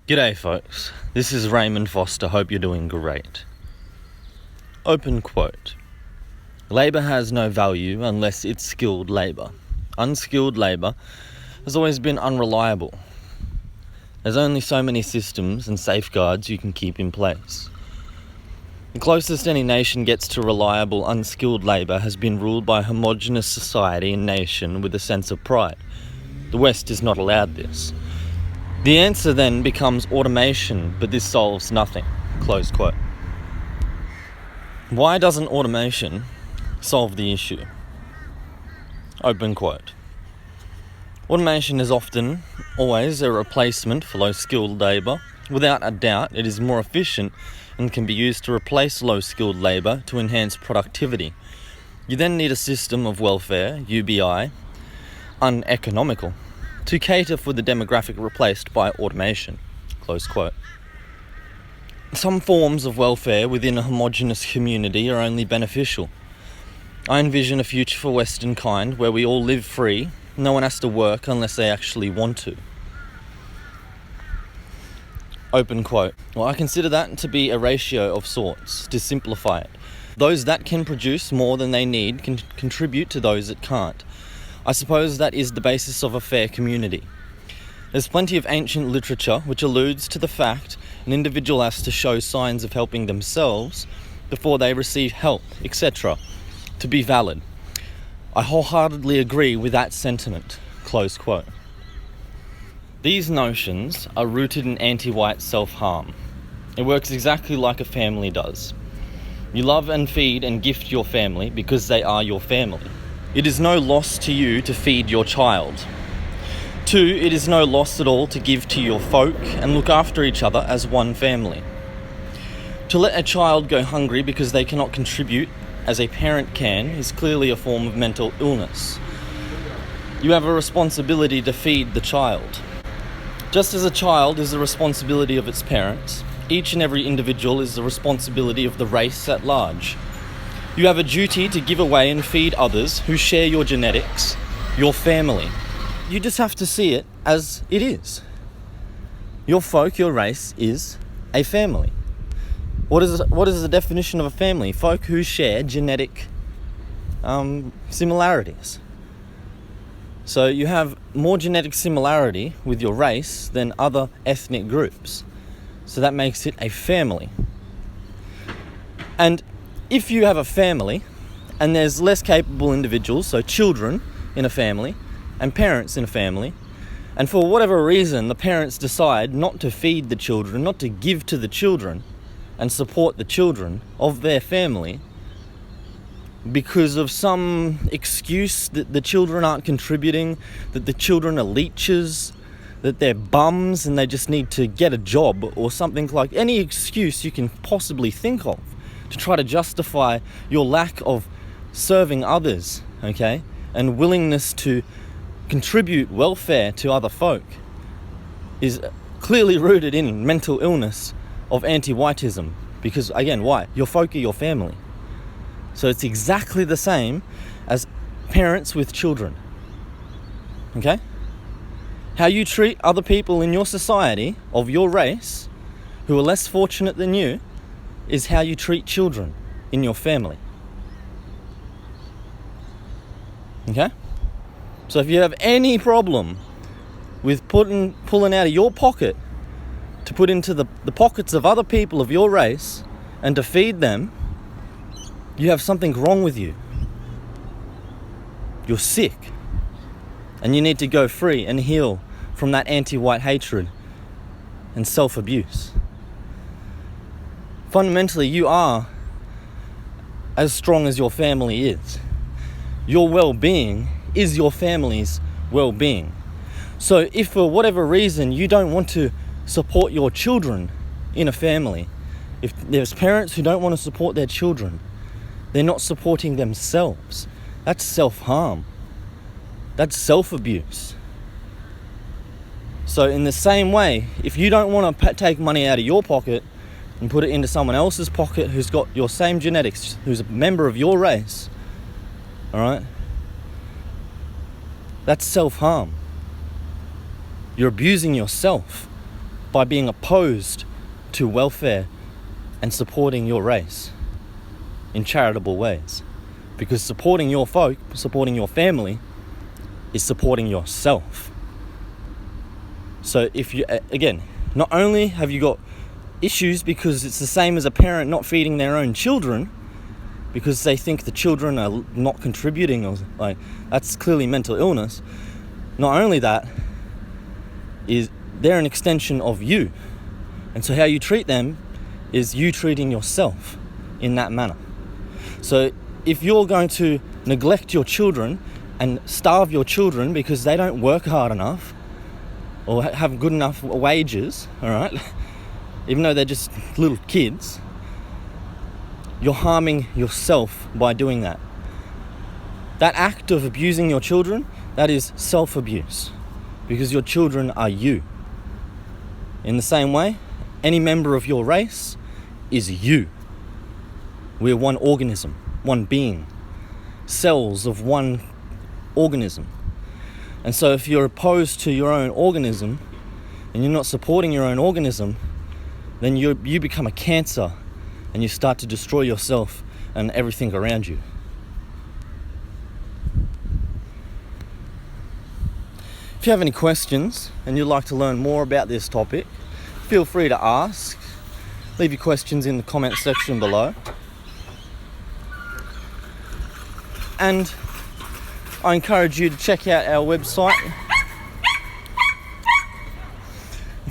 G'day folks, this is Raymond Foster, hope you're doing great. Open quote. Labour has no value unless it's skilled labour. Unskilled labour has always been unreliable. There's only so many systems and safeguards you can keep in place. The closest any nation gets to reliable, unskilled labour has been ruled by a homogenous society and nation with a sense of pride. The West is not allowed this. The answer then becomes automation, but this solves nothing. Close quote. Why doesn't automation solve the issue? Open quote. Automation is often, always, a replacement for low-skilled labour. Without a doubt, it is more efficient and can be used to replace low-skilled labour to enhance productivity. You then need a system of welfare, UBI, uneconomical, to cater for the demographic replaced by automation. Close quote. Some forms of welfare within a homogenous community are only beneficial. I envision a future for Westernkind where we all live free. No one has to work unless they actually want to. Open quote. Well, I consider that to be a ratio of sorts, to simplify it. Those that can produce more than they need can contribute to those that can't. I suppose that is the basis of a fair community. There's plenty of ancient literature which alludes to the fact an individual has to show signs of helping themselves before they receive help, etc., to be valid. I wholeheartedly agree with that sentiment. Close quote. These notions are rooted in anti-white self-harm. It works exactly like a family does. You love and feed and gift your family because they are your family. It is no loss to you to feed your child. 2, it is no loss at all to give to your folk and look after each other as one family. To let a child go hungry because they cannot contribute as a parent can is clearly a form of mental illness. You have a responsibility to feed the child. Just as a child is the responsibility of its parents, each and every individual is the responsibility of the race at large. You have a duty to give away and feed others who share your genetics, your family. You just have to see it as it is. Your folk, your race, is a family. What is the definition of a family? Folk who share genetic similarities. So you have more genetic similarity with your race than other ethnic groups. So that makes it a family. And if you have a family and there's less capable individuals, so children in a family and parents in a family, and for whatever reason the parents decide not to feed the children, not to give to the children and support the children of their family because of some excuse that the children aren't contributing, that the children are leeches, that they're bums and they just need to get a job or something, like any excuse you can possibly think of to try to justify your lack of serving others, okay, and willingness to contribute welfare to other folk is clearly rooted in mental illness of anti-whiteism. Because again, why? Your folk are your family. So it's exactly the same as parents with children, okay? How you treat other people in your society of your race who are less fortunate than you is how you treat children in your family. Okay? So if you have any problem with pulling out of your pocket to put into the pockets of other people of your race and to feed them, you have something wrong with you. You're sick. And you need to go free and heal from that anti-white hatred and self-abuse. Fundamentally, you are as strong as your family is. Your well-being is your family's well-being. So if for whatever reason you don't want to support your children in a family, if there's parents who don't want to support their children, they're not supporting themselves. That's self-harm. That's self-abuse. So in the same way, if you don't want to take money out of your pocket and put it into someone else's pocket who's got your same genetics, who's a member of your race, all right, that's self-harm. You're abusing yourself. by being opposed to welfare and supporting your race in charitable ways. Because supporting your folk, supporting your family, is supporting yourself. So if you, again, not only have you got issues because it's the same as a parent not feeding their own children because they think the children are not contributing, or like that's clearly mental illness. Not only that, is they're an extension of you. And so how you treat them is you treating yourself in that manner. So if you're going to neglect your children and starve your children because they don't work hard enough or have good enough wages, all right, even though they're just little kids, you're harming yourself by doing that. That act of abusing your children, that is self-abuse, because your children are you. In the same way, any member of your race is you. We're one organism, one being, cells of one organism. And so if you're opposed to your own organism and you're not supporting your own organism, then you become a cancer and you start to destroy yourself and everything around you. If you have any questions and you'd like to learn more about this topic, feel free to ask. Leave your questions in the comment section below. And I encourage you to check out our website.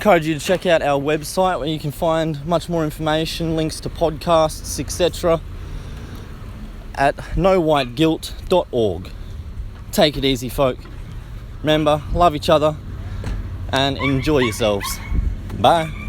Where you can find much more information, links to podcasts, etc. at nowhiteguilt.org. Take it easy, folk. Remember, love each other and enjoy yourselves. Bye.